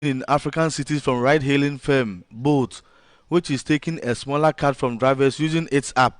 in African cities from ride-hailing firm Bolt, which is taking a smaller cut from drivers using its app.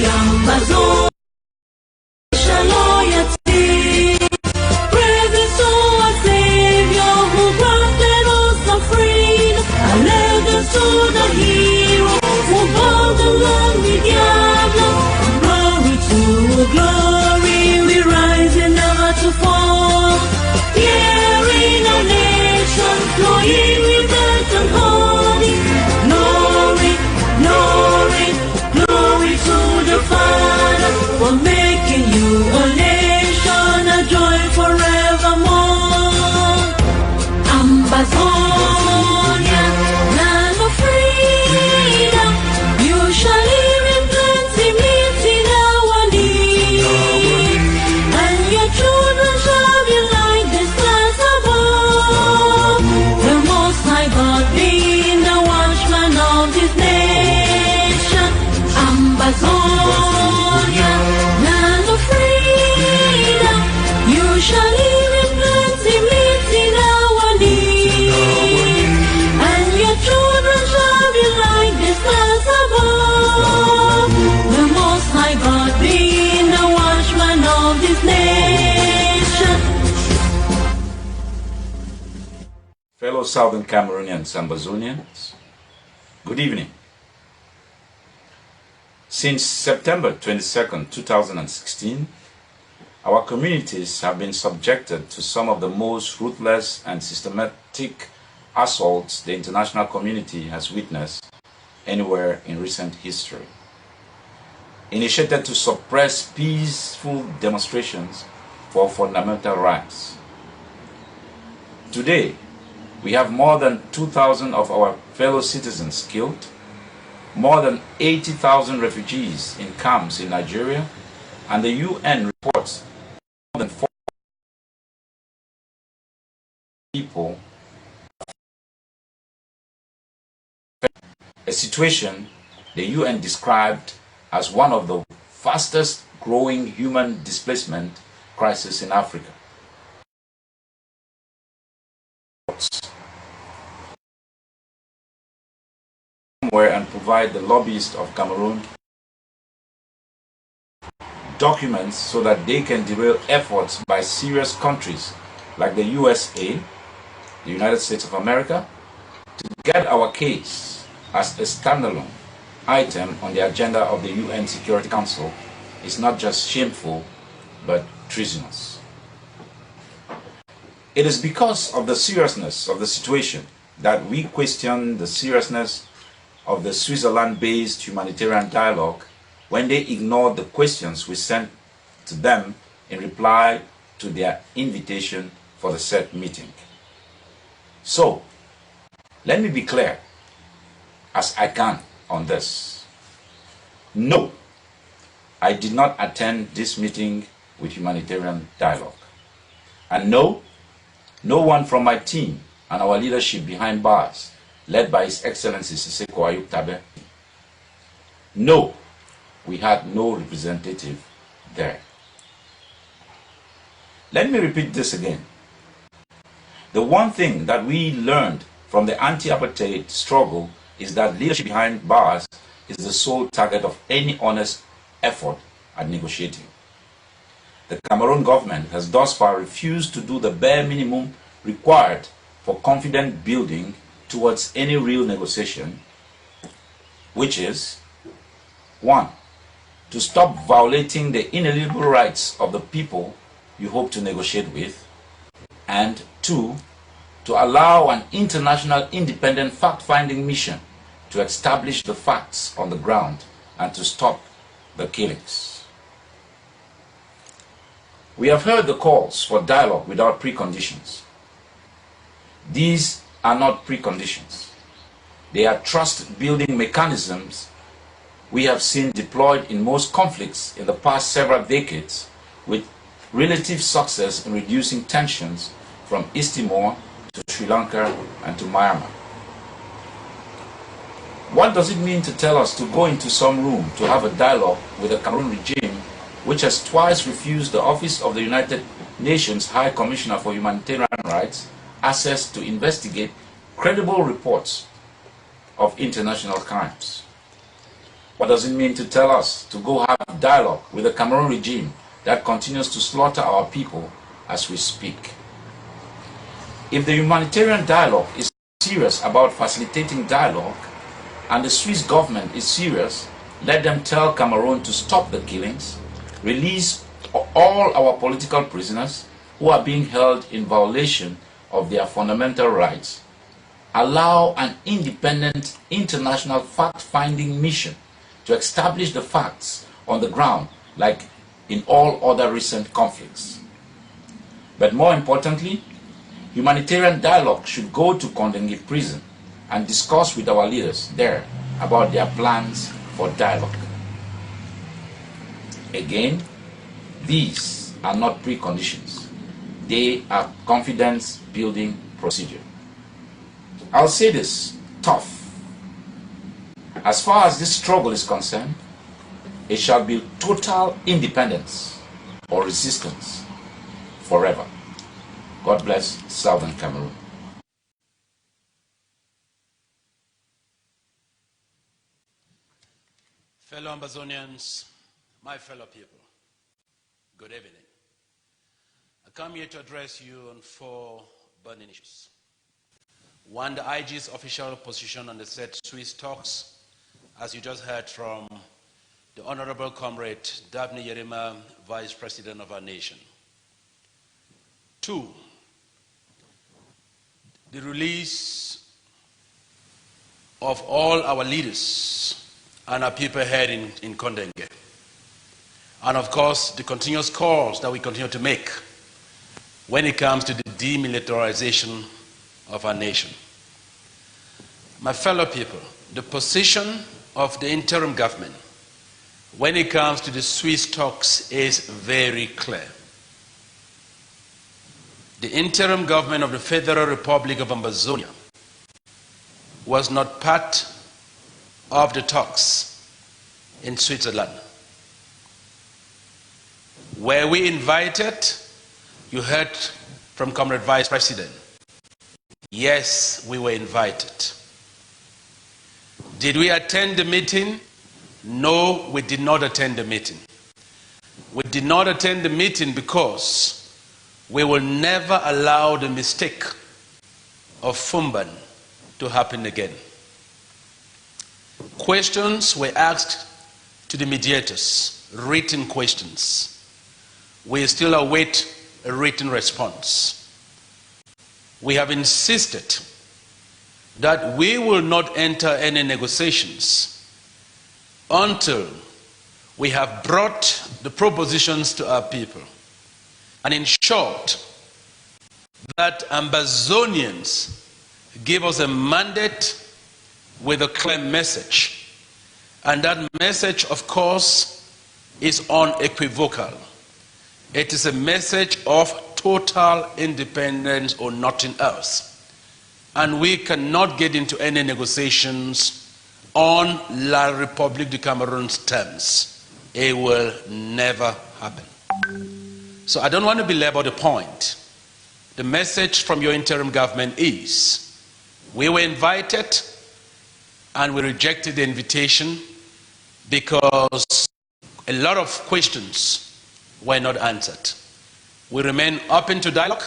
Ambazonians, loyalty, praises to our Savior who granted us the freedom, and led us to the hero who bowed along with Diablo. Glory to glory, we rise and never to fall. Here in our nation, flowing with earth and holy. Glory, glory, glory to the Father for making you a nation, a joy forevermore. Ambazonia, land of freedom, you shall live in plenty, meeting our need, and your children shall be like the stars above. The Most High God being the watchman of this nation. Ambazonia, land of freedom, you shall live in plenty, meeting our need, and your children shall be like the stars above. The Most High God being the watchman of this nation. Fellow Southern Cameroonians, Ambazonians, good evening. Since September 22nd, 2016, our communities have been subjected to some of the most ruthless and systematic assaults the international community has witnessed anywhere in recent history. Initiated to suppress peaceful demonstrations for fundamental rights. Today, we have more than 2,000 of our fellow citizens killed, more than 80,000 refugees in camps in Nigeria, and the UN reports more than 4 people. A situation the UN described as one of the fastest growing human displacement crises in Africa. Somewhere and provide the lobbyists of Cameroon documents so that they can derail efforts by serious countries like the USA, the United States of America, to get our case as a standalone item on the agenda of the UN Security Council is not just shameful, but treasonous. It is because of the seriousness of the situation that we question the seriousness of the Switzerland-based humanitarian dialogue when they ignored the questions we sent to them in reply to their invitation for the said meeting. So, let me be clear as I can on this. No, I did not attend this meeting with humanitarian dialogue. And no, no one from my team and our leadership behind bars, led by His Excellency Siseko Ayub Tabe, no, we had no representative there. Let me repeat this again. The one thing that we learned from the anti-apartheid struggle is that leadership behind bars is the sole target of any honest effort at negotiating. The Cameroon government has thus far refused to do the bare minimum required for confident building towards any real negotiation, which is 1. To stop violating the inalienable rights of the people you hope to negotiate with, and 2. To allow an international independent fact-finding mission to establish the facts on the ground and to stop the killings. We have heard the calls for dialogue without preconditions. These are not preconditions. They are trust-building mechanisms we have seen deployed in most conflicts in the past several decades, with relative success in reducing tensions from East Timor to Sri Lanka and to Myanmar. What does it mean to tell us to go into some room to have a dialogue with the Cameroon regime, which has twice refused the office of the United Nations High Commissioner for Humanitarian Rights access to investigate credible reports of international crimes? What does it mean to tell us to go have dialogue with the Cameroon regime that continues to slaughter our people as we speak? If the humanitarian dialogue is serious about facilitating dialogue, and the Swiss government is serious, let them tell Cameroon to stop the killings, release all our political prisoners who are being held in violation of their fundamental rights, allow an independent international fact-finding mission to establish the facts on the ground like in all other recent conflicts. But more importantly, humanitarian dialogue should go to Kondengui prison and discuss with our leaders there about their plans for dialogue. Again, these are not preconditions. They are confidence-building procedure. I'll say this tough. As far as this struggle is concerned, it shall be total independence or resistance forever. God bless Southern Cameroon. Fellow Ambazonians, my fellow people, good evening. I come here to address you on 4 burning issues. 1, the IG's official position on the said Swiss talks, as you just heard from the Honorable Comrade Daphne Yerima, Vice President of our nation. 2, the release of all our leaders and our people here in Kondenge. And of course, the continuous calls that we continue to make when it comes to the demilitarization of our nation. My fellow people, the position of the interim government when it comes to the Swiss talks is very clear. The interim government of the Federal Republic of Ambazonia was not part of the talks in Switzerland. Were we invited? You heard from Comrade Vice President. Yes, we were invited. Did we attend the meeting? No, we did not attend the meeting. We did not attend the meeting because we will never allow the mistake of Fumban to happen again. Questions were asked to the mediators, written questions. We still await a written response. We have insisted that we will not enter any negotiations until we have brought the propositions to our people. And in short, that Ambazonians give us a mandate with a clear message. And that message, of course, is unequivocal. It is a message of total independence or nothing else. And we cannot get into any negotiations on La République du Cameroon's terms. It will never happen. So I don't want to belabor the point. The message from your interim government is, we were invited and we rejected the invitation because a lot of questions were not answered. We remain open to dialogue.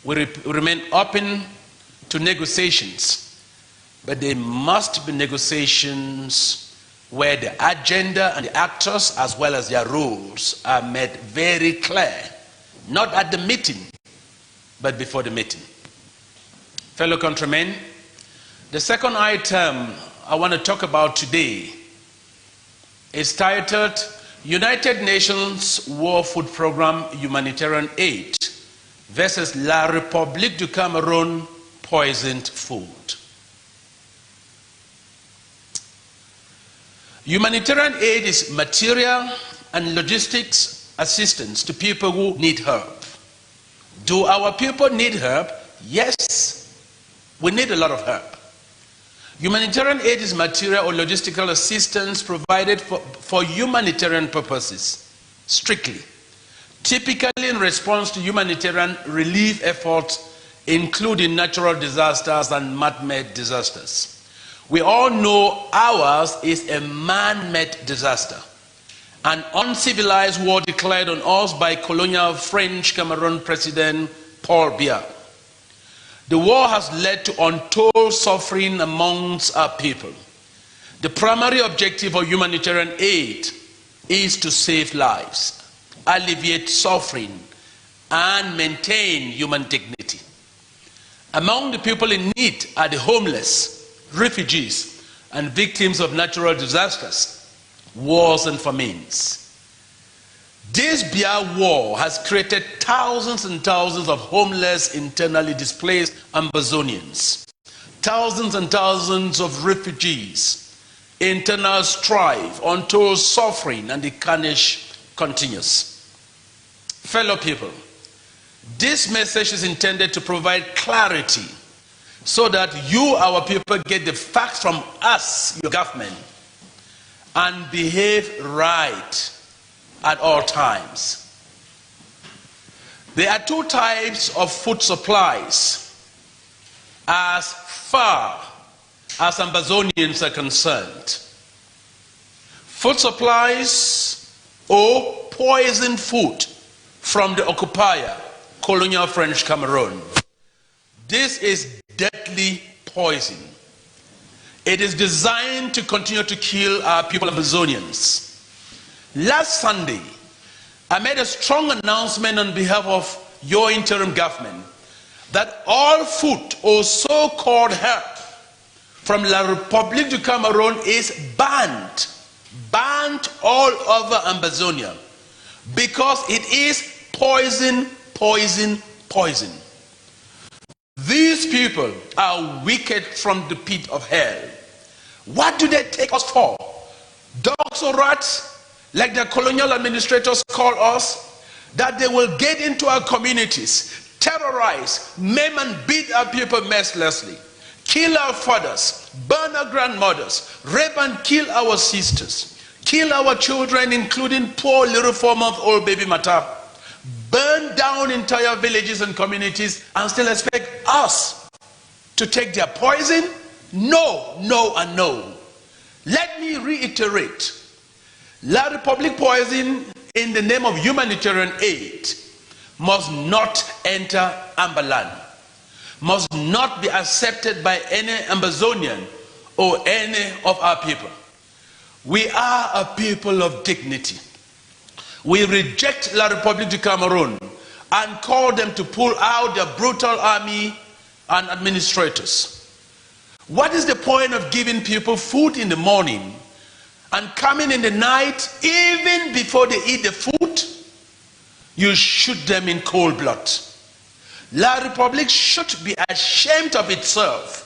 We remain open to negotiations. But there must be negotiations where the agenda and the actors as well as their roles are made very clear. Not at the meeting, but before the meeting. Fellow countrymen, the second item I want to talk about today is titled United Nations War Food Program Humanitarian Aid versus La République du Cameroon Poisoned Food. Humanitarian aid is material and logistics assistance to people who need help. Do our people need help? Yes, we need a lot of help. Humanitarian aid is material or logistical assistance provided for humanitarian purposes, strictly. Typically in response to humanitarian relief efforts, including natural disasters and man-made disasters. We all know ours is a man-made disaster. An uncivilized war declared on us by colonial French Cameroon President Paul Biya. The war has led to untold suffering amongst our people. The primary objective of humanitarian aid is to save lives, alleviate suffering, and maintain human dignity. Among the people in need are the homeless, refugees, and victims of natural disasters, wars and famines. This Biya war has created thousands and thousands of homeless, internally displaced Ambazonians, thousands and thousands of refugees, internal strife, untold suffering, and the carnage continues. Fellow people, this message is intended to provide clarity so that you, our people, get the facts from us, your government, and behave right at all times. There are two types of food supplies as far as Ambazonians are concerned. Food supplies or poisoned food from the occupier, colonial French Cameroon. This is deadly poison. It is designed to continue to kill our people, Ambazonians. Last Sunday, I made a strong announcement on behalf of your interim government that all food or so-called herb from La République du Cameroon is banned all over Ambazonia, because it is poison. These people are wicked from the pit of hell. What do they take us for? Dogs or rats, like the colonial administrators call us, that they will get into our communities, terrorize, maim and beat our people mercilessly, kill our fathers, burn our grandmothers, rape and kill our sisters, kill our children, including poor little 4-month-old baby Mata, burn down entire villages and communities, and still expect us to take their poison? No, no, and no. Let me reiterate. La République poison in the name of humanitarian aid must not enter Ambaland, must not be accepted by any Ambazonian or any of our people. We are a people of dignity. We reject La République du Cameroon and call them to pull out their brutal army and administrators. What is the point of giving people food in the morning and coming in the night, even before they eat the food, you shoot them in cold blood? La République should be ashamed of itself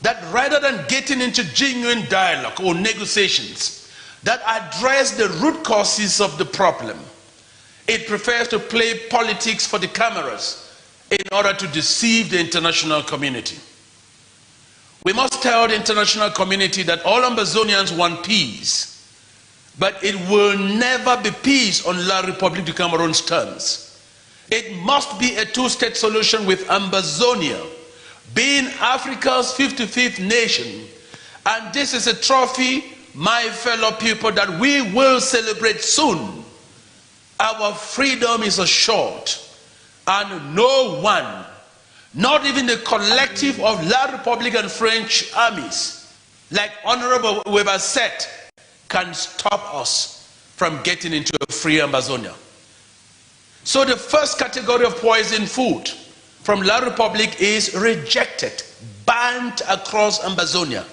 that rather than getting into genuine dialogue or negotiations that address the root causes of the problem, it prefers to play politics for the cameras in order to deceive the international community. We must tell the international community that all Ambazonians want peace, but it will never be peace on La République du Cameroon's terms. It must be a two-state solution with Ambazonia being Africa's 55th nation, and this is a trophy, my fellow people, that we will celebrate soon. Our freedom is assured, and no one, not even the collective of La République and French armies, like Honorable Weber said, can stop us from getting into a free Ambazonia. So the first category of poison food from La République is rejected, banned across Ambazonia.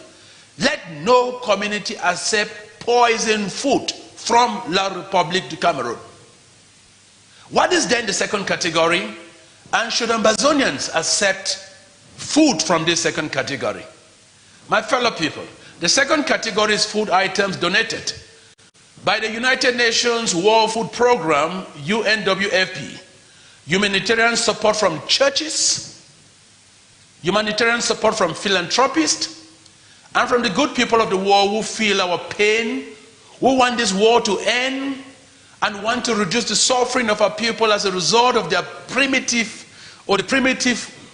Let no community accept poison food from La République du Cameroon. What is then the second category? And should Ambazonians accept food from this second category? My fellow people, the second category is food items donated by the United Nations World Food Program, UNWFP, humanitarian support from churches, humanitarian support from philanthropists, and from the good people of the world who feel our pain, who want this war to end, and want to reduce the suffering of our people as a result of their primitive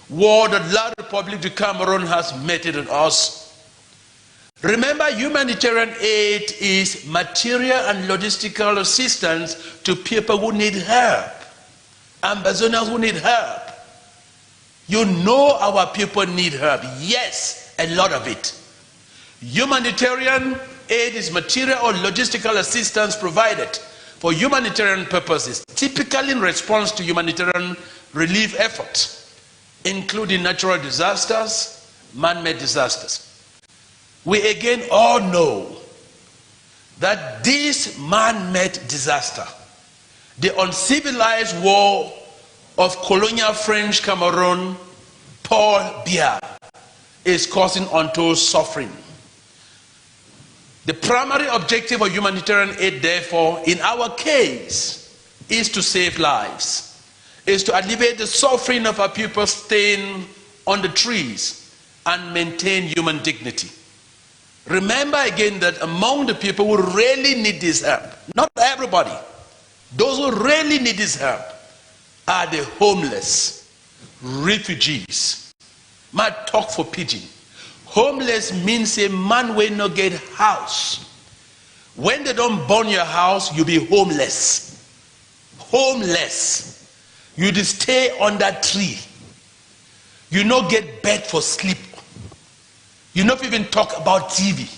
war that La République du Cameroon has meted on us. Remember, humanitarian aid is material and logistical assistance to people who need help, Ambazonians who need help. You know our people need help. Yes, a lot of it. Humanitarian aid is material or logistical assistance provided for humanitarian purposes, typically in response to humanitarian relief efforts, including natural disasters, man-made disasters. We again all know that this man-made disaster, the uncivilized war of colonial French Cameroon, Paul Biya, is causing untold suffering. The primary objective of humanitarian aid, therefore, in our case, is to save lives, is to alleviate the suffering of our people staying on the trees and maintain human dignity. Remember again that among the people who really need this help, not everybody, those who really need this help are the homeless, refugees. My talk for pidgin. Homeless means a man will not get house. When they don't burn your house, you be homeless. Homeless. You just stay on that tree. You not get bed for sleep. You not even talk about TV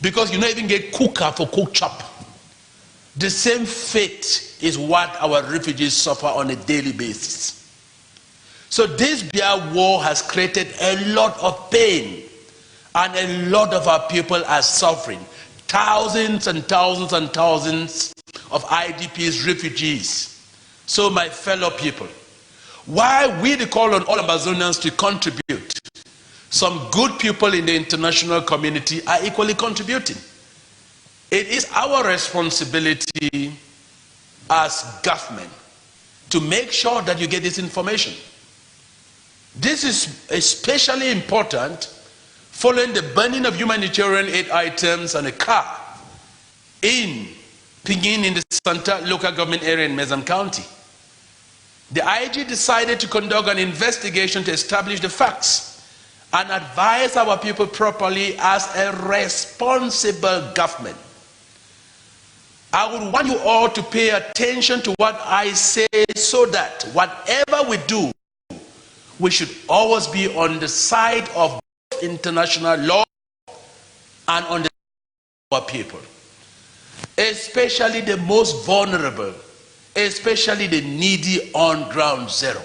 because you not even get cooker for cook chop. The same fate is what our refugees suffer on a daily basis. So this beer war has created a lot of pain, and a lot of our people are suffering. Thousands and thousands and thousands of IDPs, refugees. So my fellow people, while we call on all Ambazonians to contribute, some good people in the international community are equally contributing. It is our responsibility as government to make sure that you get this information. This is especially important following the burning of humanitarian aid items and a car in Pingin in the Santa local government area in Mezam County. The IG decided to conduct an investigation to establish the facts and advise our people properly as a responsible government. I would want you all to pay attention to what I say so that whatever we do, we should always be on the side of international law and on the side of our people, especially the most vulnerable, especially the needy on ground zero.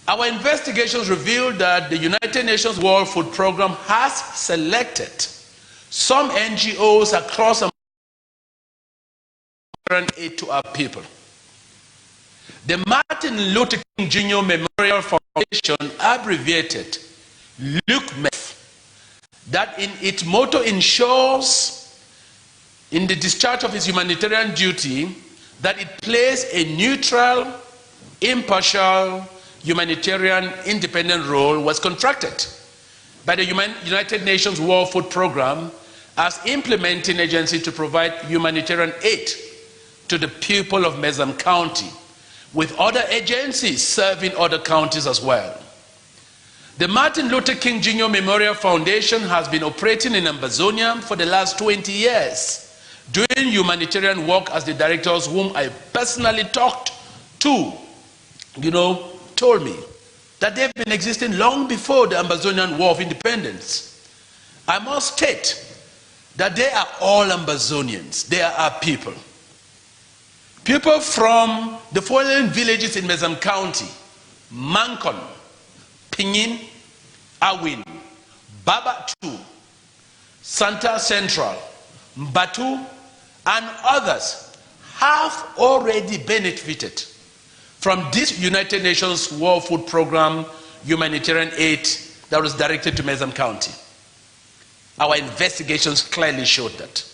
Our investigations revealed that the United Nations World Food Programme has selected some NGOs across aid to our people. The Martin Luther King Jr. Memorial Foundation, abbreviated LUCMEF, that in its motto ensures in the discharge of its humanitarian duty that it plays a neutral, impartial, humanitarian, independent role, was contracted by the United Nations World Food Programme as implementing agency to provide humanitarian aid to the people of Mezam County, with other agencies serving other counties as well. The Martin Luther King Jr. Memorial Foundation has been operating in Ambazonia for the last 20 years, doing humanitarian work as the directors whom I personally talked to, told me that they've been existing long before the Ambazonian War of Independence. I must state that they are all Ambazonians. They are our people. People from the following villages in Mezam County: Mankon, Pingin, Awin, Babatu, Santa Central, Mbatu, and others have already benefited from this United Nations World Food Programme humanitarian aid that was directed to Mezam County. Our investigations clearly showed that.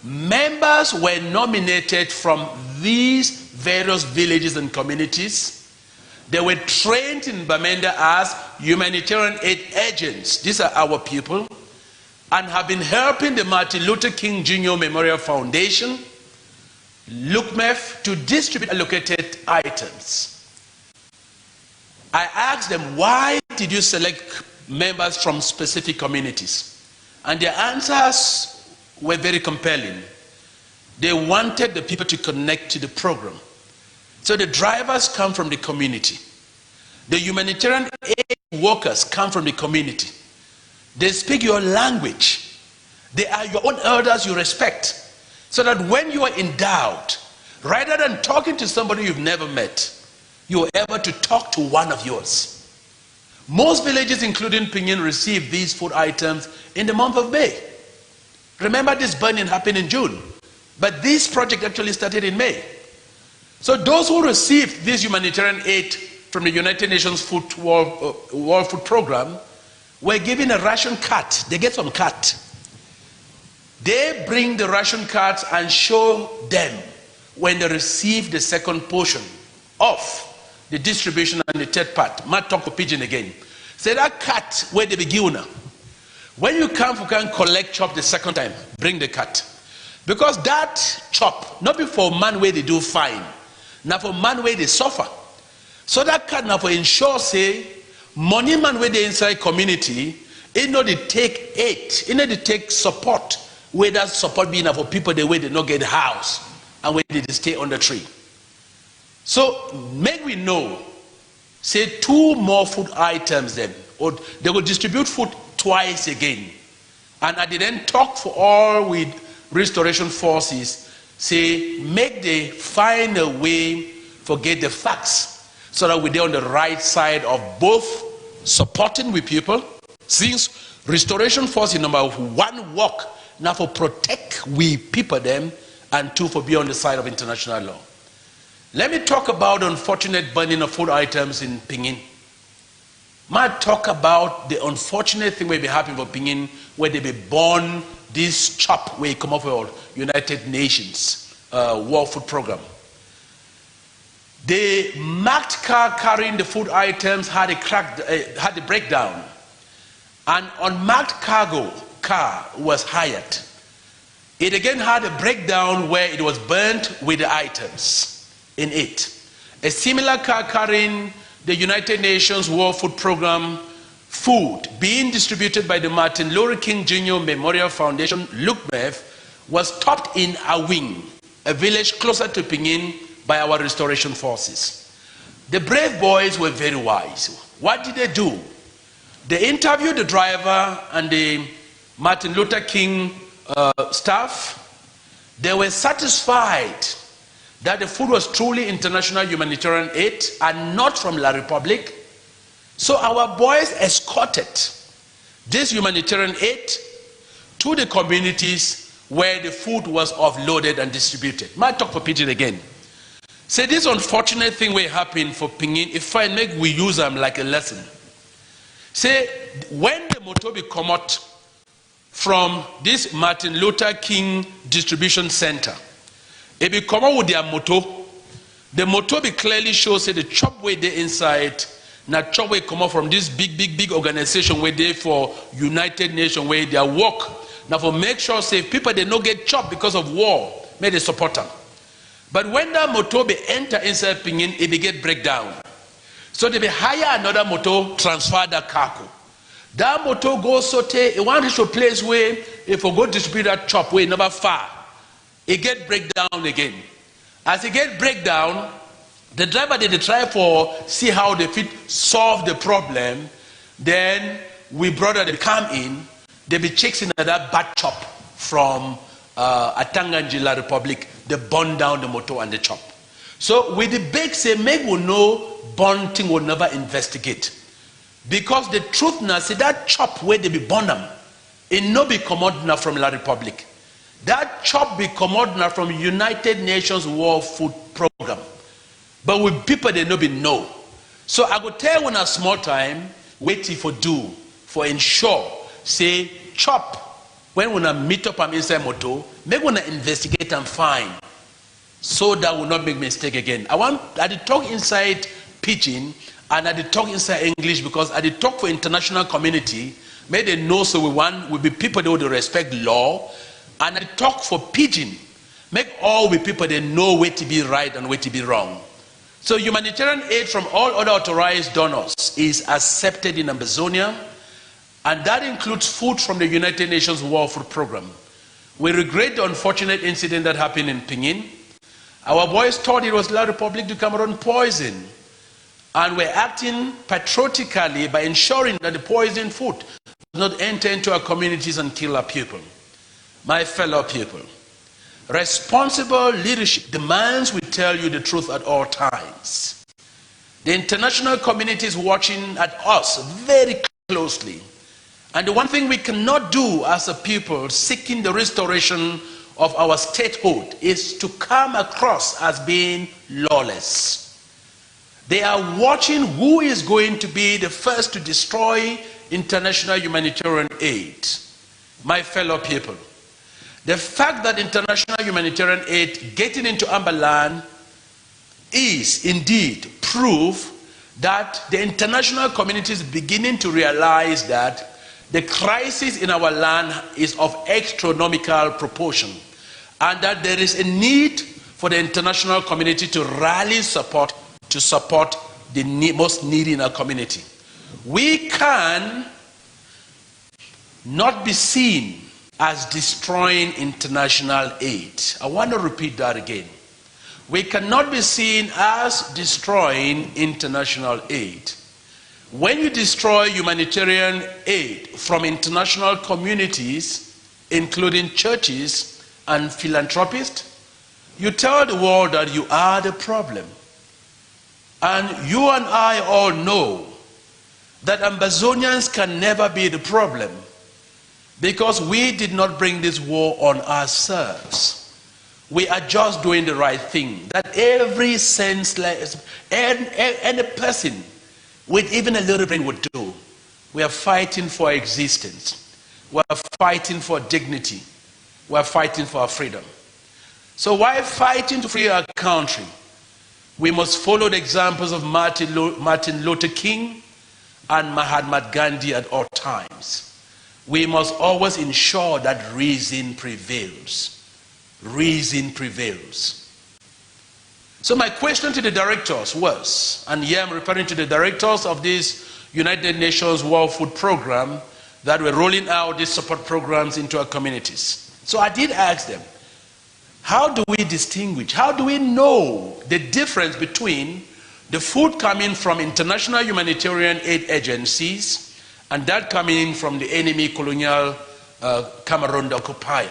Members were nominated from these various villages and communities. They were trained in Bamenda as humanitarian aid agents. These are our people, and have been helping the Martin Luther King Jr. Memorial Foundation, LUCMEF, to distribute allocated items. I asked them, why did you select members from specific communities? And their answers were very compelling. They wanted the people to connect to the program. So the drivers come from the community. The humanitarian aid workers come from the community. They speak your language. They are your own elders you respect. So that when you are in doubt, rather than talking to somebody you've never met, you are able to talk to one of yours. Most villages, including Pingin, received these food items in the month of May. Remember, this burning happened in June, but this project actually started in May. So those who received this humanitarian aid from the United Nations World Food Programme were given a ration cart. They get some cart. They bring the ration cards and show them when they receive the second portion of the distribution and the third part. Might talk to Pigeon again. Say that cart where they begin. When you come collect chop the second time, bring the cart. Because that chop, not be for man where they do fine, not for man where they suffer. So that cart now for ensure say, money man where they inside community, it know they take aid, it know they take support, where that support be enough for people the way they not get a house and where they stay on the tree. So make we know, say 2 more food items then, or they will distribute food twice again. And I didn't talk for all with restoration forces, say make they find a way, forget the facts, so that we're on the right side of both supporting with people, since restoration force is number one work now for protect we people them, and two for be on the side of international law. Let me talk about the unfortunate burning of food items in Pinyin. Might talk about the unfortunate thing will be happening for Pinyin, where they be born this chop where it come up with United Nations World Food Program. The marked car carrying the food items had a breakdown. An unmarked cargo car was hired. It again had a breakdown where it was burnt with the items in it. A similar car carrying the United Nations World Food Program food being distributed by the Martin Luther King Jr. Memorial Foundation, LUCMEF, was stopped in Awing, a village closer to Pinyin, by our restoration forces. The brave boys were very wise. What did they do? They interviewed the driver and the Martin Luther King staff. They were satisfied that the food was truly international humanitarian aid and not from La Republic. So our boys escorted this humanitarian aid to the communities where the food was offloaded and distributed. Might talk for Pidgin again. Say this unfortunate thing will happen for Pinyin if I make we use them like a lesson. Say when the Motobi come out from this Martin Luther King distribution center, it be come out with their motto. The motto be clearly shows say the chop way they inside, now chop way come out from this big organization where they for United Nations where they work. Now for make sure say people they no get chopped because of war, may they support them. But when that motor be enter inside Pinyin, it be get breakdown. So they be hire another motor, transfer that cargo. That motor goes so it want to place where if we go distribute that chop way never far, it get breakdown again. As it get breakdown, the driver did try for see how they fit solve the problem. Then we brother they come in, they be chasing that bad chop from Atanganjila Republic. They burn down the motor and the chop. So with the big say, make we know burn thing will never investigate. Because the truth now say that chop where they be burn them, it no be commodity now from La Republic. That chop be commodity now from United Nations World Food Program. But with people they no be know. So I go tell when a small time, waiting for do, for ensure, say chop. When we meet up inside motor, make we investigate and find, so that will not make mistake again. I did talk inside Pidgin and I did talk inside English because I did talk for international community. May they know so we be people that would respect law, and I did talk for Pidgin. Make all we people they know where to be right and where to be wrong. So humanitarian aid from all other authorized donors is accepted in Ambazonia. And that includes food from the United Nations World Food Program. We regret the unfortunate incident that happened in Pinyin. Our boys thought it was La Republic du Cameroon poison. And we're acting patriotically by ensuring that the poisoned food does not enter into our communities and kill our people. My fellow people, responsible leadership demands we tell you the truth at all times. The international community is watching at us very closely. And the one thing we cannot do as a people seeking the restoration of our statehood is to come across as being lawless. They are watching who is going to be the first to destroy international humanitarian aid. My fellow people, the fact that international humanitarian aid getting into Amber land is indeed proof that the international community is beginning to realize that the crisis in our land is of astronomical proportion, and that there is a need for the international community to rally support to support the most needy in our community. We can not be seen as destroying international aid. I want to repeat that again. We cannot be seen as destroying international aid. When you destroy humanitarian aid from international communities, including churches and philanthropists, you tell the world that you are the problem. And you and I all know that Ambazonians can never be the problem, because we did not bring this war on ourselves. We are just doing the right thing. That every senseless, any person with even a little brain would do. We are fighting for existence. We are fighting for dignity. We are fighting for our freedom. So while fighting to free our country, we must follow the examples of Martin Luther King and Mahatma Gandhi at all times. We must always ensure that reason prevails. Reason prevails. So my question to the directors was, and here I'm referring to the directors of this United Nations World Food Program that were rolling out these support programs into our communities. So I did ask them, how do we distinguish, how do we know the difference between the food coming from international humanitarian aid agencies and that coming from the enemy colonial Cameroon, the occupier?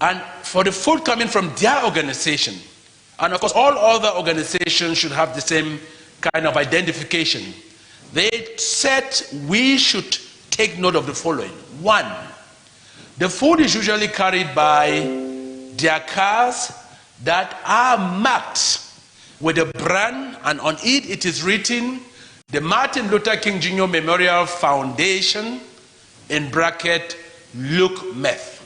And for the food coming from their organization, and of course all other organizations should have the same kind of identification, they said we should take note of the following. One, the food is usually carried by their cars that are marked with a brand, and on it is written the Martin Luther King Jr. Memorial Foundation, in bracket, Look Meth.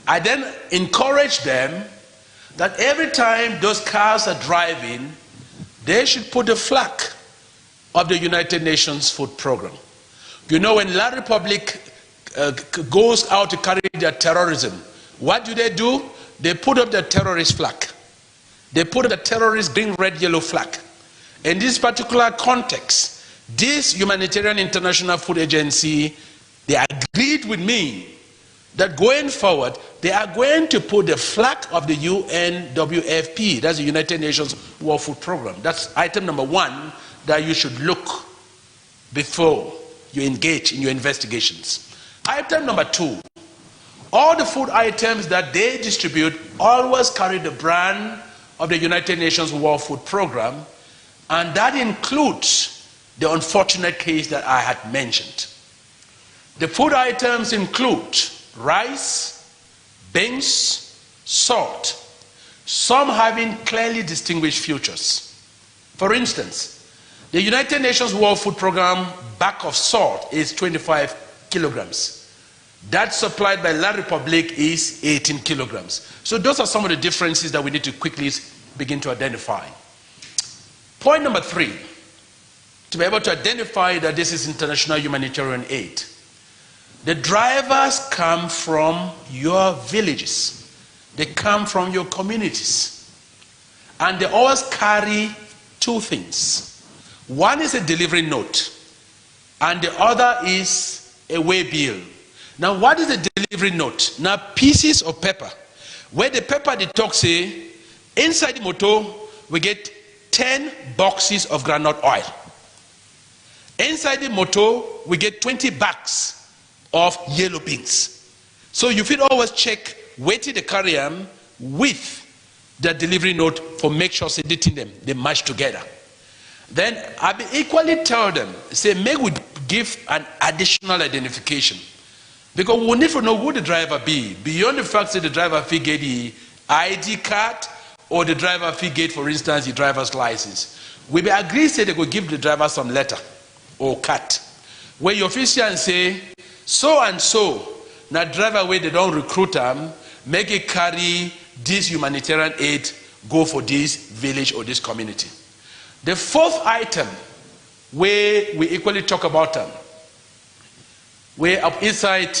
I then encourage them that every time those cars are driving, they should put the flag of the United Nations Food Program. You know, when La Republic goes out to carry their terrorism, what do? They put up the terrorist flag. They put up the terrorist green, red, yellow flag. In this particular context, this Humanitarian International Food Agency, they agreed with me that going forward, they are going to put the flag of the UNWFP, that's the United Nations World Food Program. That's item number one that you should look before you engage in your investigations. Item number two, all the food items that they distribute always carry the brand of the United Nations World Food Program, and that includes the unfortunate case that I had mentioned. The food items include rice, beans, salt, some having clearly distinguished futures. For instance, the United Nations World Food Program bag of salt is 25 kilograms. That supplied by La Republic is 18 kilograms. So those are some of the differences that we need to quickly begin to identify. Point number three, to be able to identify that this is international humanitarian aid. The drivers come from your villages. They come from your communities. And they always carry two things. One is a delivery note, and the other is a way bill. Now, what is a delivery note? Now, pieces of paper. Where the paper they talk say, inside the motor, we get 10 boxes of groundnut oil. Inside the motor, we get 20 bags of yellow beans. So you should always check where they carry them with the delivery note for make sure they match together. Then I will equally tell them, say, may we give an additional identification, because we need to know who the driver be, beyond the fact that the driver fee get the ID card or the driver fee get, for instance, the driver's license. We will agree, say they could give the driver some letter or card, where your official and say, so and so, now driver where they don't recruit them, make it carry this humanitarian aid, go for this village or this community. The fourth item, where we equally talk about them, where up inside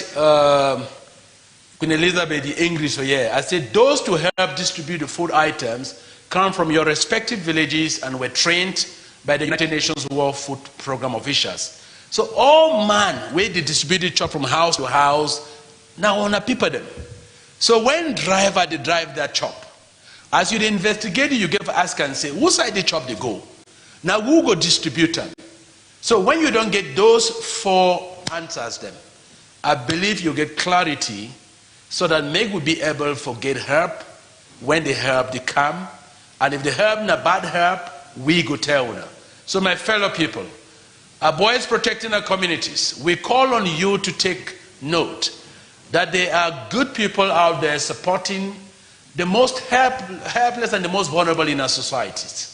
Queen Elizabeth, the English, so yeah, I said those to help distribute the food items come from your respective villages and were trained by the United Nations World Food Program officials. So all man, where they distribute it from house to house, now on a people them. So when driver they drive that chop, as you investigate, you give ask and say, whose side the chop they go? Now who go distribute them? So when you don't get those four answers them, I believe you get clarity, so that may we be able to get help when the help they come, And if the herb na bad herb, we go tell una. So my fellow people, our boys protecting our communities, we call on you to take note that there are good people out there supporting the most helpless and the most vulnerable in our societies.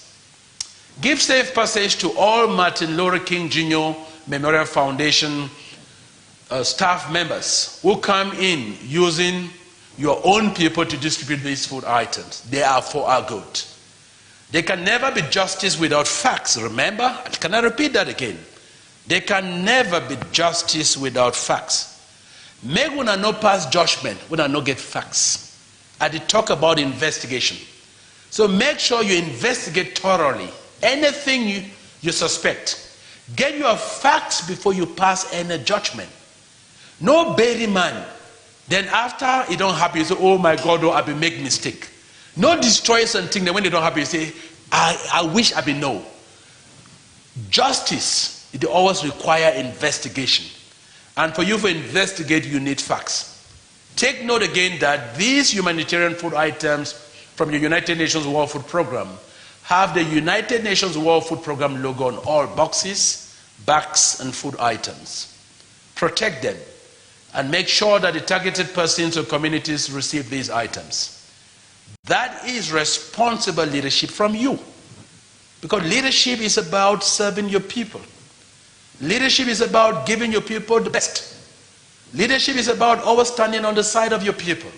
Give safe passage to all Martin Luther King Jr. Memorial Foundation staff members who come in using your own people to distribute these food items. They are for our good. There can never be justice without facts. Remember? Can I repeat that again? There can never be justice without facts. Make una no pass judgment, una no get facts. I did talk about investigation. So make sure you investigate thoroughly anything you suspect. Get your facts before you pass any judgment. No bury man. Then after it don't happen, you say, oh my God, oh, I be make mistake. No destroy something, then when it don't happen, you say, I wish I be no. Justice, it always require investigation. And for you to investigate, you need facts. Take note again that these humanitarian food items from the United Nations World Food Program have the United Nations World Food Program logo on all boxes, bags, and food items. Protect them and make sure that the targeted persons or communities receive these items. That is responsible leadership from you. Because leadership is about serving your people. Leadership is about giving your people the best. Leadership is about always standing on the side of your people.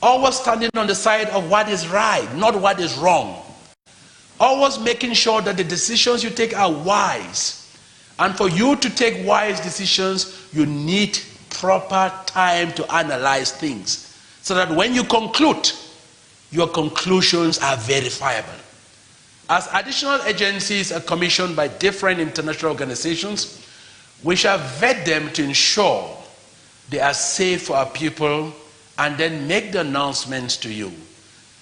Always standing on the side of what is right, not what is wrong. Always making sure that the decisions you take are wise. And for you to take wise decisions, you need proper time to analyze things. So that when you conclude, your conclusions are verifiable. As additional agencies are commissioned by different international organizations, we shall vet them to ensure they are safe for our people and then make the announcements to you.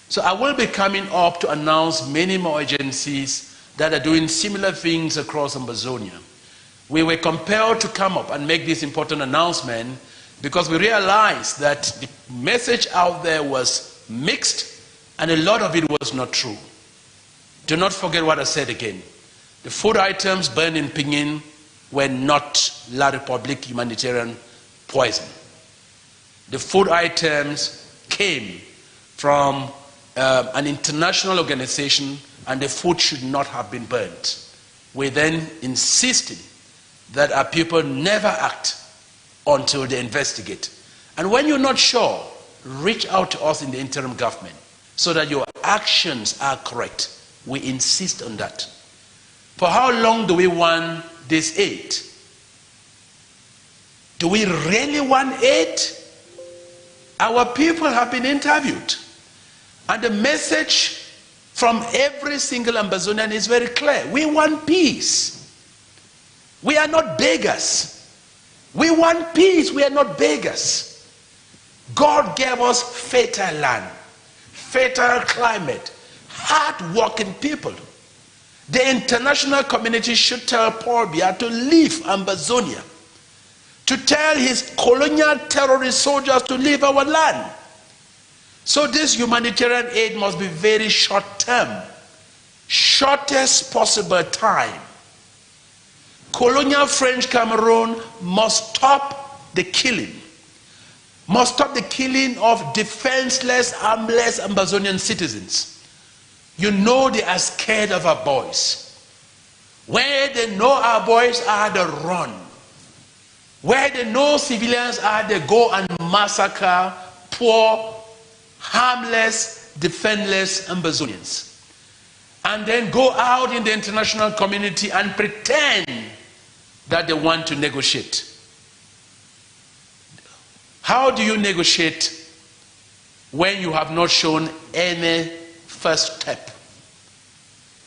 So I will be coming up to announce many more agencies that are doing similar things across Ambazonia. We were compelled to come up and make this important announcement because we realized that the message out there was mixed and a lot of it was not true. Do not forget what I said again. The food items burned in Pinyin were not La Republique humanitarian poison. The food items came from an international organization and the food should not have been burnt. We then insisted that our people never act until they investigate. And when you're not sure, reach out to us in the interim government so that your actions are correct. We insist on that. For how long do we want this aid? Do we really want aid? Our people have been interviewed. And the message from every single Ambazonian is very clear. We want peace. We are not beggars. We want peace. We are not beggars. God gave us fertile land, fertile climate, hard-working people. The international community should tell Paul Biya to leave Ambazonia, to tell his colonial terrorist soldiers to leave our land. So this humanitarian aid must be very short-term, shortest possible time. Colonial French Cameroon must stop the killing, must stop the killing of defenseless, armless Ambazonian citizens. You know they are scared of our boys. Where they know our boys are, they run. Where they know civilians are, they go and massacre poor, harmless, defenseless Ambazonians. And then go out in the international community and pretend that they want to negotiate. How do you negotiate when you have not shown any first step,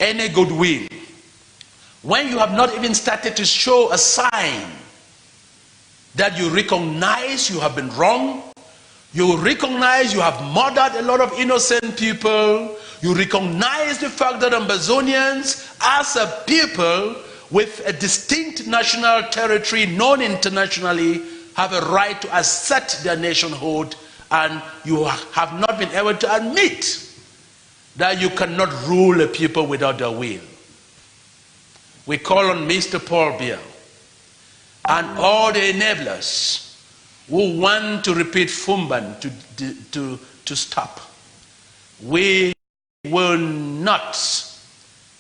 any goodwill? When you have not even started to show a sign that you recognize you have been wrong, you recognize you have murdered a lot of innocent people, you recognize the fact that Ambazonians as a people with a distinct national territory known internationally have a right to assert their nationhood, and you have not been able to admit that you cannot rule a people without their will. We call on Mr. Paul Biya and all the enablers who want to repeat Fumban to stop. We will not,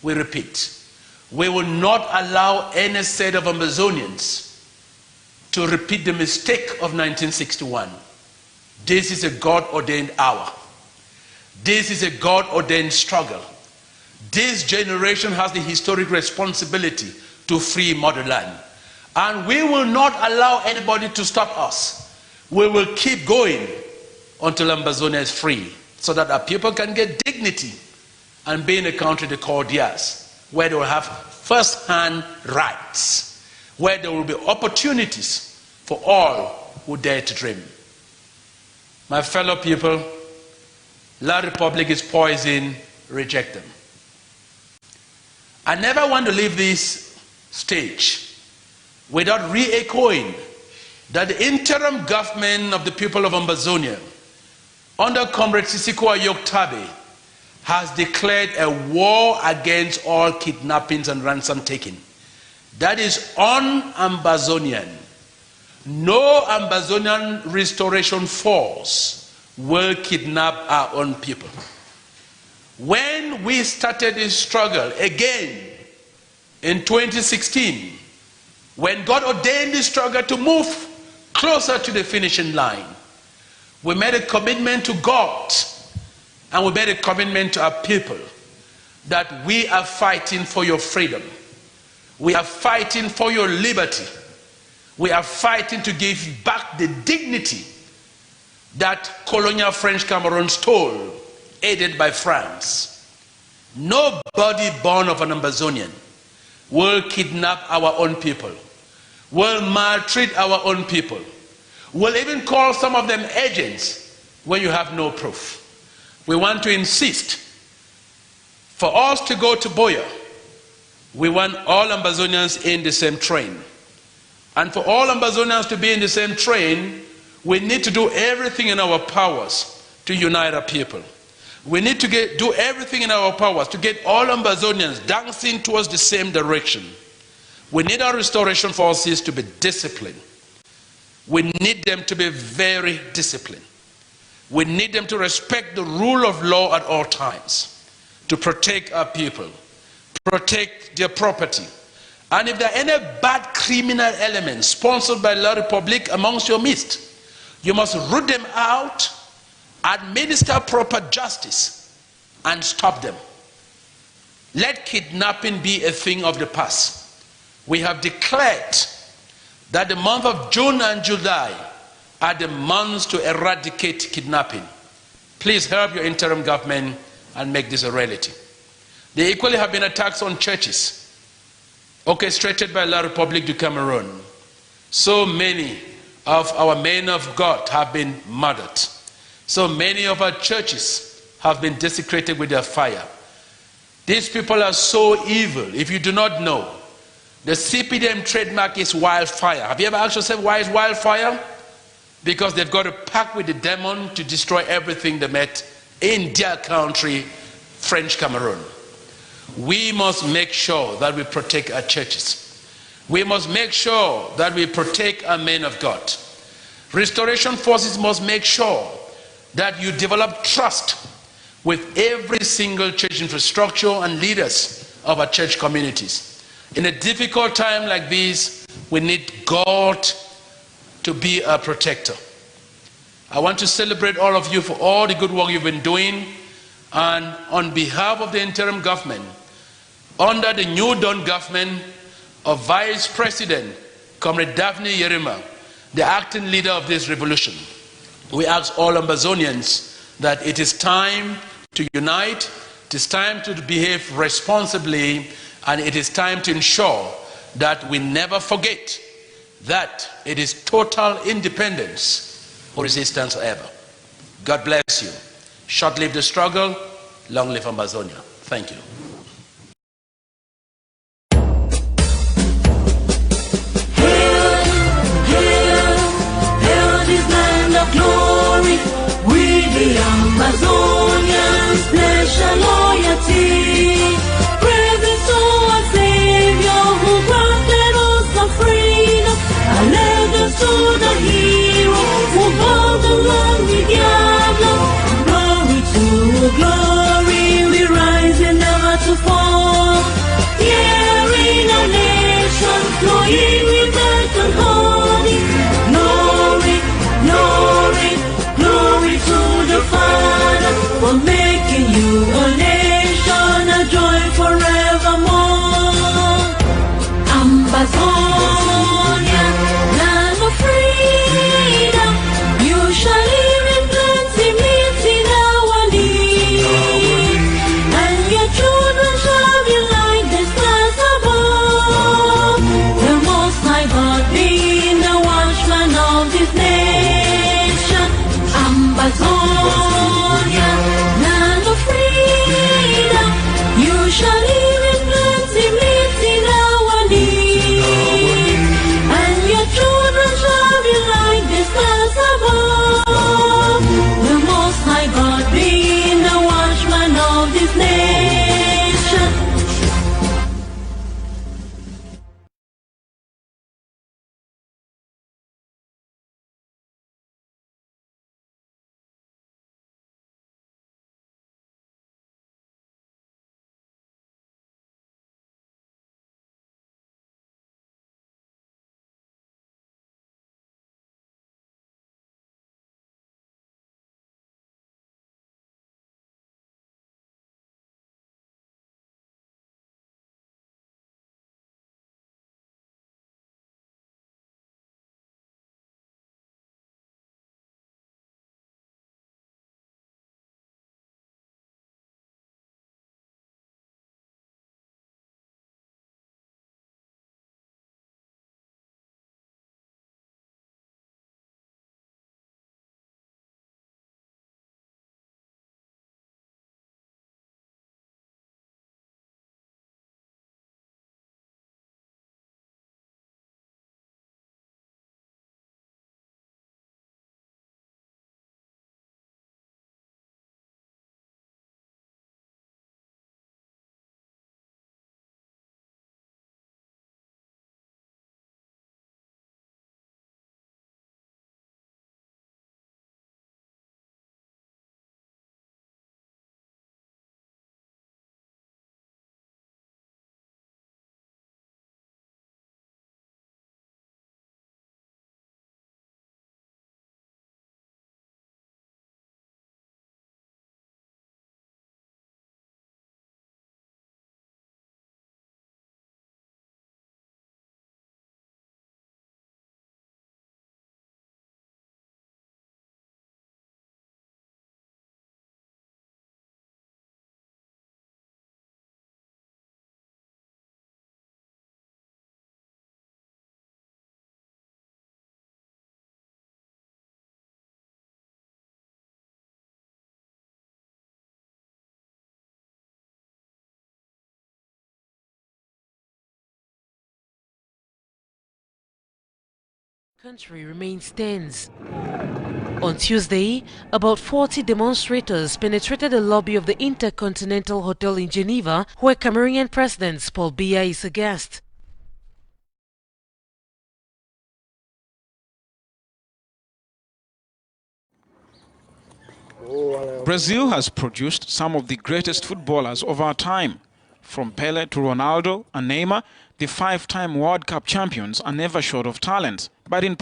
we repeat, we will not allow any set of Ambazonians to repeat the mistake of 1961. This is a God-ordained hour. This is a God-ordained struggle. This generation has the historic responsibility to free motherland. And we will not allow anybody to stop us. We will keep going until Ambazonia is free, so that our people can get dignity and be in a country they call theirs, where they will have first-hand rights, where there will be opportunities for all who dare to dream. My fellow people, La Republic is poison, reject them. I never want to leave this stage without re-echoing that the interim government of the people of Ambazonia, under Comrade Sisiko Ayok-Tabe, has declared a war against all kidnappings and ransom taking. That is un-Ambazonian. No Ambazonian restoration force will kidnap our own people. When we started this struggle again in 2016, when God ordained this struggle to move closer to the finishing line, we made a commitment to God and we made a commitment to our people that we are fighting for your freedom. We are fighting for your liberty. We are fighting to give back the dignity that colonial French Cameroon stole, aided by France. Nobody born of an Ambazonian will kidnap our own people, will maltreat our own people, will even call some of them agents when you have no proof. We want to insist for us to go to Boya. We want all Ambazonians in the same train. And for all Ambazonians to be in the same train, we need to do everything in our powers to unite our people. We need to do everything in our powers to get all Ambazonians dancing towards the same direction. We need our restoration forces to be disciplined. We need them to be very disciplined. We need them to respect the rule of law at all times, to protect our people, protect their property. And if there are any bad criminal elements sponsored by La Republique amongst your midst, you must root them out, administer proper justice, and stop them. Let kidnapping be a thing of the past. We have declared that the month of June and July are the months to eradicate kidnapping. Please help your interim government and make this a reality. There equally have been attacks on churches orchestrated by La Republique du Cameroon. So many of our men of God have been murdered. So many of our churches have been desecrated with their fire. These people are so evil. If you do not know, the CPDM trademark is wildfire. Have you ever asked yourself why is wildfire? Because they've got a pact with the demon to destroy everything they met in their country, French Cameroon. We must make sure that we protect our churches. We must make sure that we protect our men of God. Restoration forces must make sure that you develop trust with every single church infrastructure and leaders of our church communities. In a difficult time like this, we need God to be our protector. I want to celebrate all of you for all the good work you've been doing, and on behalf of the interim government, under the new Dawn government of Vice President Comrade Daphne Yerima, the acting leader of this revolution, we ask all Ambazonians that it is time to unite, it is time to behave responsibly, and it is time to ensure that we never forget that it is total independence or resistance forever. God bless you. Short live the struggle, long live Ambazonia. Thank you. Glory, we the Ambazonians, bless the Lord. Country remains tense. On Tuesday, about 40 demonstrators penetrated the lobby of the Intercontinental Hotel in Geneva, where Cameroonian President Paul Biya is a guest. Brazil has produced some of the greatest footballers of our time. From Pele to Ronaldo and Neymar, the 5-time World Cup champions are never short of talent. But in